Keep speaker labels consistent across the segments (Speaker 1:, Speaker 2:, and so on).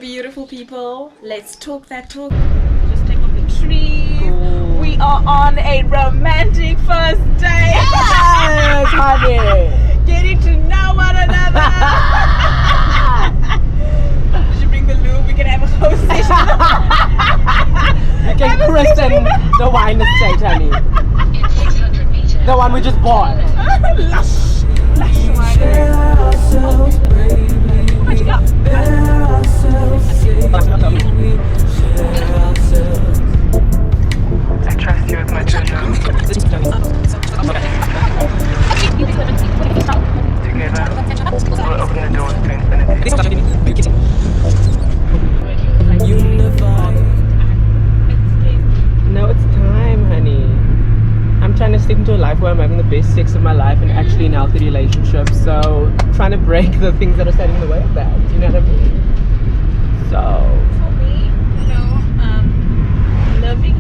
Speaker 1: beautiful people. Let's talk that talk. Just take off the trees.
Speaker 2: Cool.
Speaker 1: We are on a romantic first date.
Speaker 2: Yes, honey.
Speaker 1: Getting to know one another. We should bring the lube. We can have a whole session.
Speaker 2: You can christen the wine estate, honey.
Speaker 3: In 600 meters.
Speaker 2: The one we just bought.
Speaker 1: Lush wine. What you got?
Speaker 4: I trust you with my treasure. Together, we'll open the doors to infinity.
Speaker 2: No, it's time, honey. I'm trying to step into a life where I'm having the best sex of my life and actually in healthy relationships. So, trying to break the things that are standing in the way of that. You know what I mean? So.
Speaker 1: For me,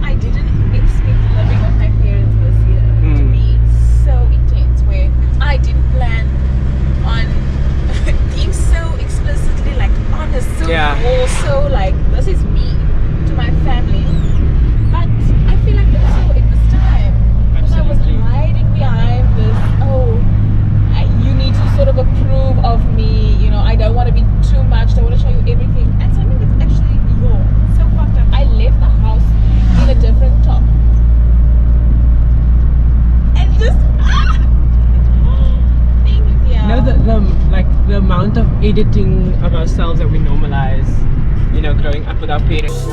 Speaker 1: I didn't expect living with my parents this year to be so intense, where I didn't plan on being so explicitly like honest, so also like this is me to my family. But I feel like also it was time, because I was hiding behind this, you need to sort of approve of me, you know, I don't want to be too much, I want to show you everything, and something that's actually so fucked up. I left the house in a different top and just being here.
Speaker 2: You know the amount of editing of ourselves that we normalize, you know, growing up with our parents.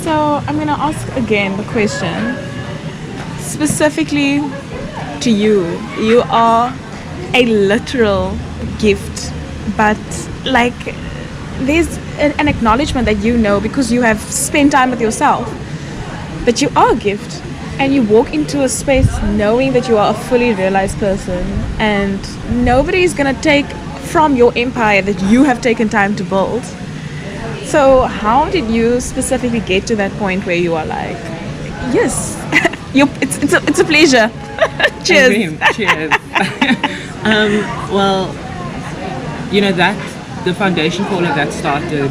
Speaker 1: So I'm gonna ask again the question specifically to you. You are a literal gift, but like there's an acknowledgement that you know because you have spent time with yourself that you are a gift, and you walk into a space knowing that you are a fully realized person, and nobody is gonna take from your empire that you have taken time to build. So how did you specifically get to that point where you are like, yes, it's a pleasure. Cheers.
Speaker 2: Cheers. Well, you know that the foundation for all of that started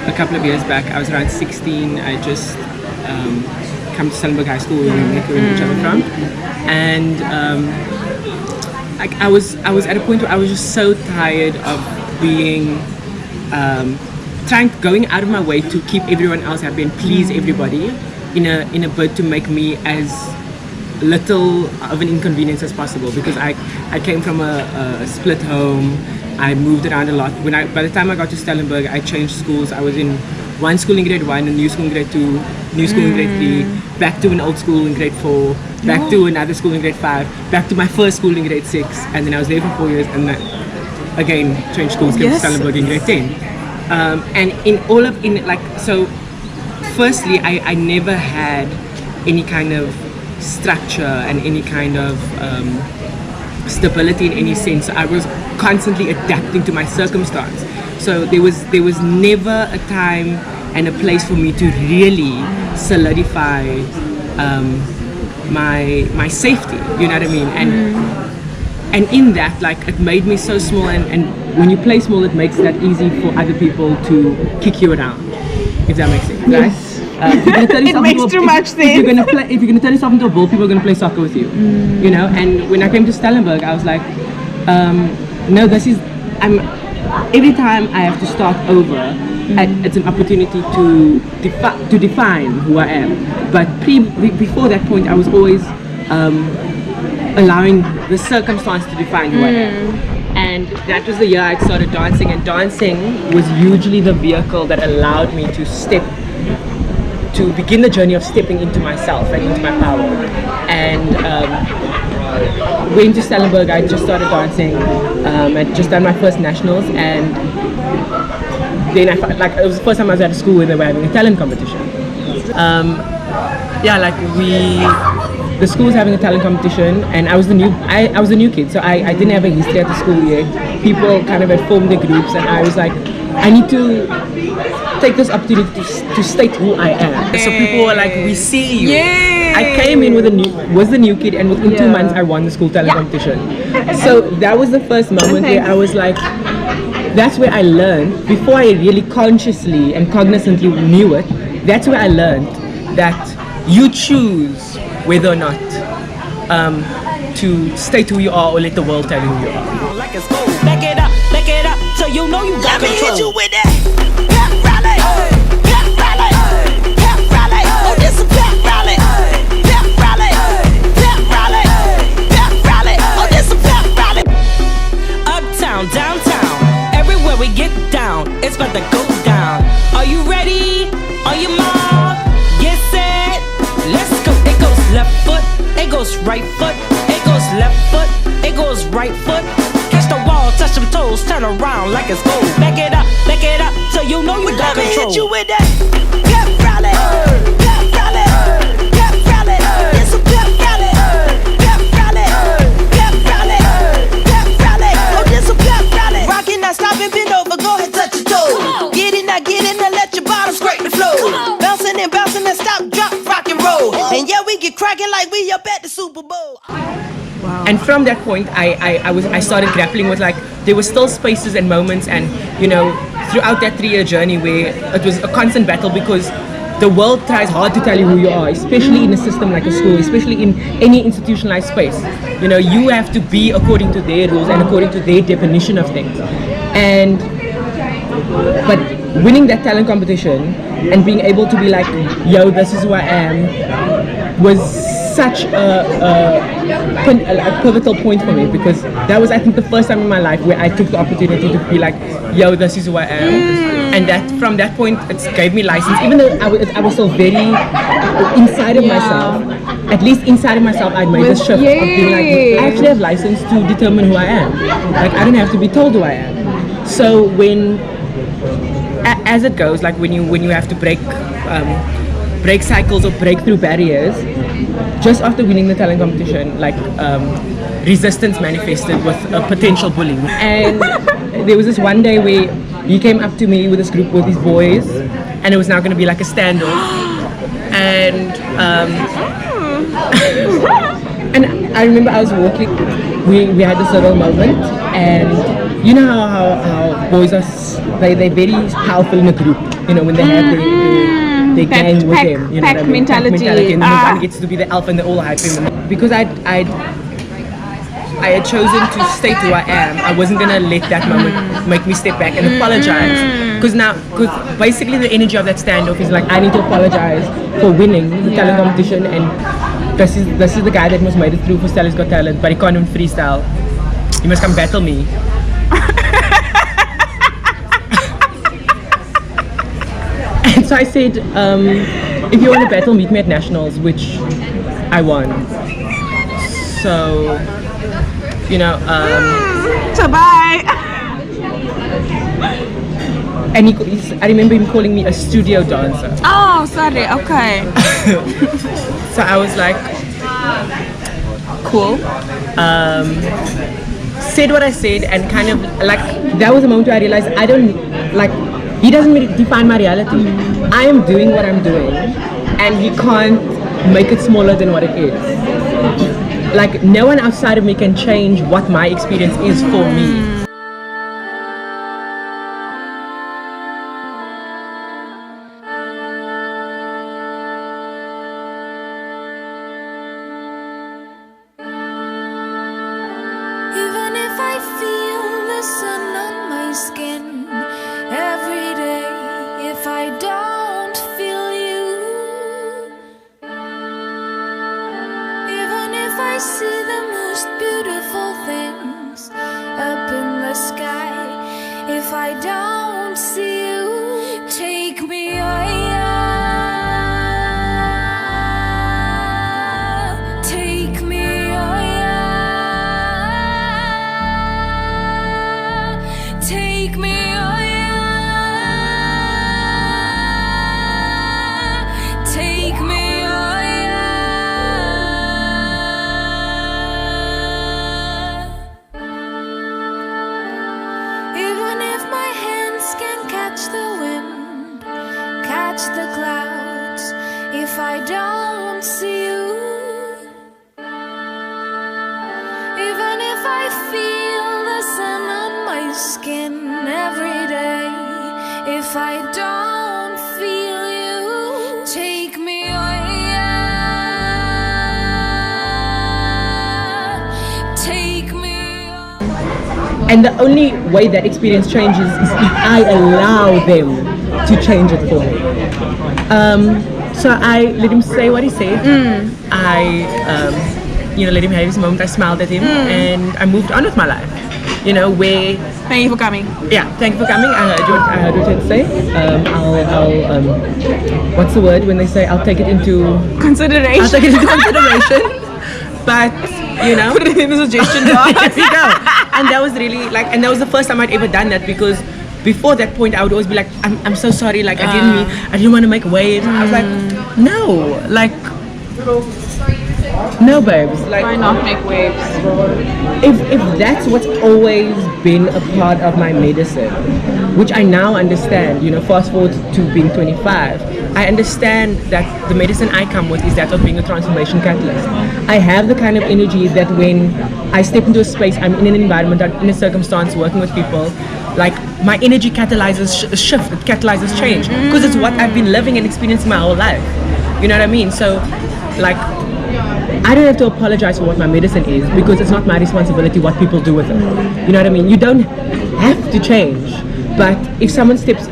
Speaker 2: a couple of years back. I was around 16. I just come to Stellenbosch High School where we met each other from, and I was at a point where I was just so tired of being going out of my way to keep everyone else happy and please everybody in a bid to make me as little of an inconvenience as possible, because I came from a split home. I moved around a lot. By the time I got to Stellenbosch, I changed schools. I was in one school in grade 1, a new school in grade 2, new school in grade 3, back to an old school in grade 4, back to another school in grade 5, back to my first school in grade 6, and then I was there for 4 years, and then again changed schools, came to Stellenbosch in grade 10. And firstly, I never had any kind of structure and any kind of stability in any sense. I was constantly adapting to my circumstance. So there was never a time and a place for me to really solidify my safety. You know what I mean? And in that, like, it made me so small, and when you play small, it makes that easy for other people to kick you around, if that makes sense, right?
Speaker 1: It makes too much sense.
Speaker 2: If you're gonna turn yourself into a ball, people are gonna play soccer with you, you know. And when I came to Stellenbosch, I was like, no, every time I have to start over, it's an opportunity to define who I am. But before that point, I was always allowing the circumstance to define who I am. And that was the year I started dancing, and dancing was hugely the vehicle that allowed me to begin the journey of stepping into myself and into my power. And went to Stellenbosch. I just started dancing. I'd just done my first nationals, and then I felt like it was the first time I was at a school where they were having a talent competition. The school was having a talent competition, and I was the new kid, so I didn't have a history at the school yet. People kind of had formed their groups, and I was like, I need to take this opportunity to state who I am. So people were like, we see you.
Speaker 1: Yay.
Speaker 2: I came in was the new kid, and within 2 months I won the school talent competition. So that was the first moment where I was like, that's where I learned, before I really consciously and cognizantly knew it, that's where I learned that you choose whether or not to state who you are or let the world tell you who you are.
Speaker 5: Like it's gold. Back it up, so you know you got control. Let me hit you with that. Downtown, everywhere we get down, it's about to go down. Are you ready? Are you marked? Get set, let's go. It goes left foot, it goes right foot, it goes left foot, it goes right foot. Catch the wall, touch them toes, turn around like it's gold. Back it up, so you know you got control. Let me hit you with that. Pep rally, pep rally, pep rally. It's a pep rally, pep rally, pep rally, pep rally. Oh, this a pep rally. Rockin', not stopping, bend over, go ahead, touch your toes. Get in, now let your bottom scrape the floor. Bouncing and stop, drop, rock and roll. And yeah, we get cracking like we up at the Super Bowl.
Speaker 1: Wow.
Speaker 2: And from that point, I started grappling with, like, there were still spaces and moments, and throughout that 3-year journey where it was a constant battle, because the world tries hard to tell you who you are, especially in a system like a school, especially in any institutionalized space. You have to be according to their rules and according to their definition of things. But winning that talent competition and being able to be like, yo, this is who I am, was such a pivotal point for me, because that was, I think, the first time in my life where I took the opportunity to be like, yo, this is who I am. And that from that point, it gave me license, even though I was still very inside of myself. At least inside of myself, I made this shift of being like, I actually have license to determine who I am. Like, I don't have to be told who I am. So as it goes, like when you have to break cycles or break through barriers, just after winning the talent competition, like resistance manifested with a potential bully. And there was this one day where he came up to me with this group with these boys, and it was now going to be like a standoff. And and I remember I was walking. We had this little moment, and you know how boys are, they're very powerful in a group. When they have their gang with them,
Speaker 1: pack
Speaker 2: what I mean?
Speaker 1: mentality.
Speaker 2: Pack mentality, and one gets to be the alpha, and they all hype him. Because I had chosen to state who I am, I wasn't gonna let that moment make me step back and apologize. Because basically the energy of that standoff is like, I need to apologize for winning the talent competition, and this is the guy that must made it through for Stella's Got Talent, but he can't even freestyle. He must come battle me. And so I said, if you want to battle, meet me at Nationals, which I won. So,
Speaker 1: So bye.
Speaker 2: and I remember him calling me a studio dancer.
Speaker 1: Oh, sorry. Okay.
Speaker 2: So I was like,
Speaker 1: Cool.
Speaker 2: Said what I said, and kind of like, that was the moment where I realized he doesn't really define my reality. I am doing what I'm doing, and he can't make it smaller than what it is. Like, no one outside of me can change what my experience is for me.
Speaker 6: Even if I feel the sun on my skin every day if I don't feel you. Even if I see the most beautiful things up in the sky, if I don't see you, take me higher. Take me higher. Take me higher. Take me higher. Even if my hands can catch the wind, catch the clouds, if I don't see you, even if I feel the sun on my skin every day, if I don't feel you, take me higher. Take me higher.
Speaker 2: And the only way that experience changes is if I allow them to change it for me. So I let him say what he said. I let him have his moment. I smiled at him and I moved on with my life. Where
Speaker 1: Thank you for coming.
Speaker 2: thank you for coming. I heard what you had to say. I'll what's the word when they say I'll take it into
Speaker 1: Consideration.
Speaker 2: I'll take it into consideration. But
Speaker 1: Put it in the suggestion box.
Speaker 2: there you go. And that was really and that was the first time I'd ever done that, because before that point I would always be like, I'm so sorry, I didn't want to make waves. I was like, no, no babes,
Speaker 1: Why not make waves?
Speaker 2: if that's what's always been a part of my medicine, which I now understand, fast forward to being 25, I understand that the medicine I come with is that of being a transformation catalyst. I have the kind of energy that when I step into a space, I'm in an environment, I'm in a circumstance, working with people, my energy catalyzes shift, it catalyzes change, because it's what I've been living and experiencing my whole life. You know what I mean? So, I don't have to apologize for what my medicine is, because it's not my responsibility what people do with it. You know what I mean? You don't have to change, but if someone steps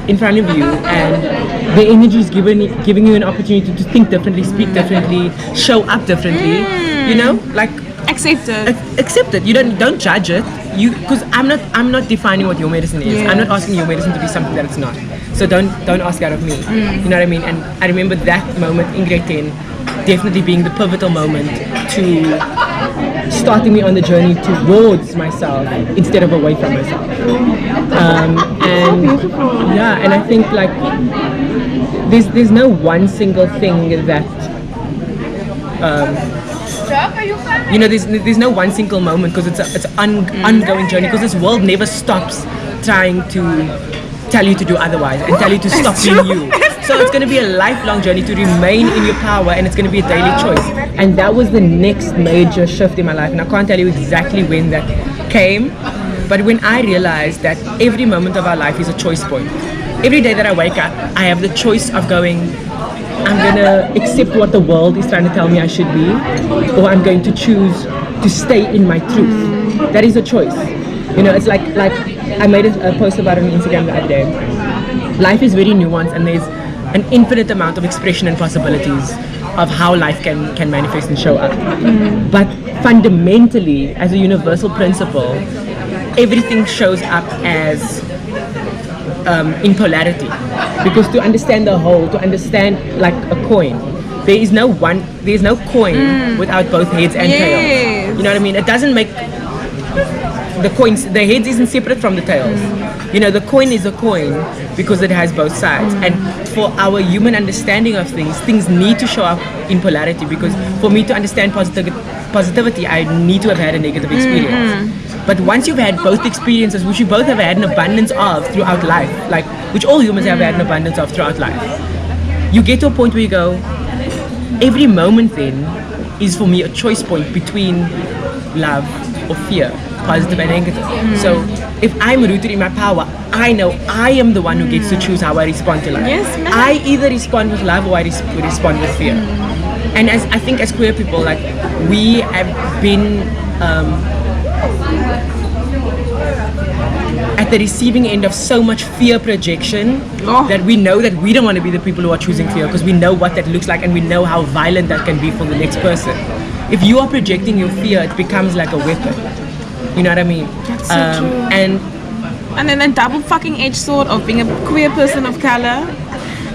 Speaker 2: in front of you and their energy is giving you an opportunity to think differently, speak differently, show up differently,
Speaker 1: Accept it.
Speaker 2: accept it. You don't judge it. Because I'm not defining what your medicine is.
Speaker 1: Yes.
Speaker 2: I'm not asking your medicine to be something that it's not. So don't ask that of me. You know what I mean? And I remember that moment in grade 10 definitely being the pivotal moment to starting me on the journey towards myself instead of away from myself. And I think there's no one single thing that there's no one single moment, because it's an ongoing journey, because this world never stops trying to tell you to do otherwise and tell you to stop being you. So it's going to be a lifelong journey to remain in your power, and it's going to be a daily choice. And that was the next major shift in my life, and I can't tell you exactly when that came, but when I realized that every moment of our life is a choice point. Every day that I wake up, I have the choice of going, I'm going to accept what the world is trying to tell me I should be, or I'm going to choose to stay in my truth. That is a choice. It's like I made a post about it on Instagram the other day. Life is very nuanced, and there's an infinite amount of expression and possibilities of how life can manifest and show up. But fundamentally, as a universal principle, everything shows up as in polarity, because to understand the whole, to understand a coin, there is no coin without both heads and tails. You know what I mean? It doesn't make the heads isn't separate from the tails. The coin is a coin because it has both sides. And for our human understanding of things need to show up in polarity, because for me to understand positivity, I need to have had a negative experience. But once you've had both experiences, which you both have had an abundance of throughout life, which all humans have had an abundance of throughout life, you get to a point where you go, every moment then is for me a choice point between love or fear, positive and negative. So if I'm rooted in my power, I know I am the one who gets to choose how I respond to life.
Speaker 1: Yes, ma'am.
Speaker 2: I either respond with love or I respond with fear. And I think as queer people, we have been at the receiving end of so much fear projection that we know that we don't want to be the people who are choosing fear because we know what that looks like and we know how violent that can be for the next person. If you are projecting your fear, it becomes like a weapon. You know what I mean?
Speaker 1: That's so true. And then a double fucking edged sword of being a queer person of color,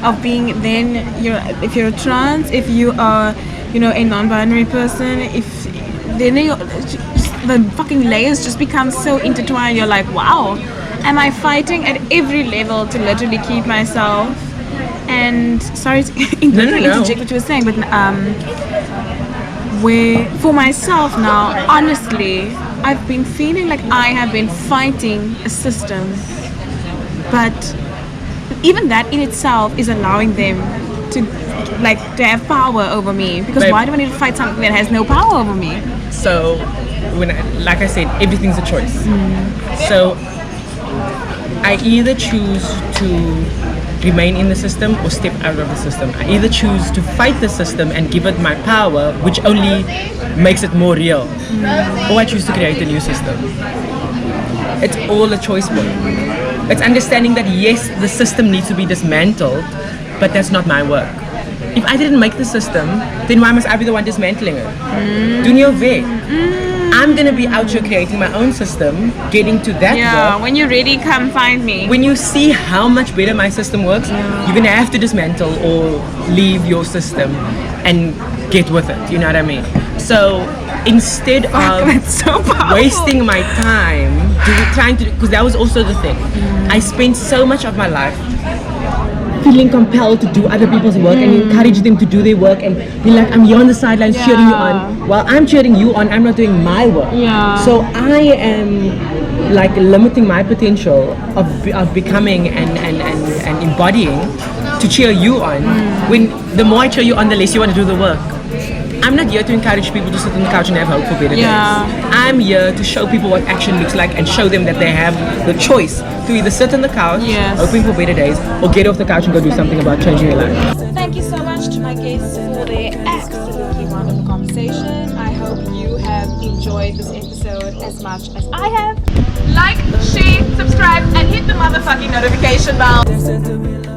Speaker 1: of being if you're trans, if you are, a non-binary person, the fucking layers just become so intertwined. You're like, wow, am I fighting at every level to literally keep myself? And sorry to interject what you were saying, but where for myself now, honestly, I've been feeling like I have been fighting a system, but even that in itself is allowing them to have power over me, because why do I need to fight something that has no power over me?
Speaker 2: So like I said, everything's a choice. So I either choose to remain in the system or step out of the system. I either choose to fight the system and give it my power, which only makes it more real, or I choose to create a new system. It's all a choice point. It's understanding that yes, the system needs to be dismantled, but that's not my work. If I didn't make the system, then why must I be the one dismantling it? Doen jou weg. I'm gonna be out here creating my own system, getting to that work.
Speaker 1: When you're ready, come find me.
Speaker 2: When you see how much better my system works, you're gonna have to dismantle or leave your system and get with it. You know what I mean? So instead of wasting my time trying to, because that was also the thing. I spent so much of my life feeling compelled to do other people's work and encourage them to do their work and be like, I'm here on the sidelines cheering you on. While I'm cheering you on, I'm not doing my work. So I am like limiting my potential of becoming and embodying to cheer you on. When the more I cheer you on, the less you want to do the work. I'm not here to encourage people to sit on the couch and have hope for better days. I'm here to show people what action looks like and show them that they have the choice to either sit on the couch, hoping for better days, or get off the couch and go do something about changing your life.
Speaker 1: Thank you so much to my guests for their absolutely wonderful conversation. I hope you have enjoyed this episode as much as I have. Like, share, subscribe, and hit the motherfucking notification bell.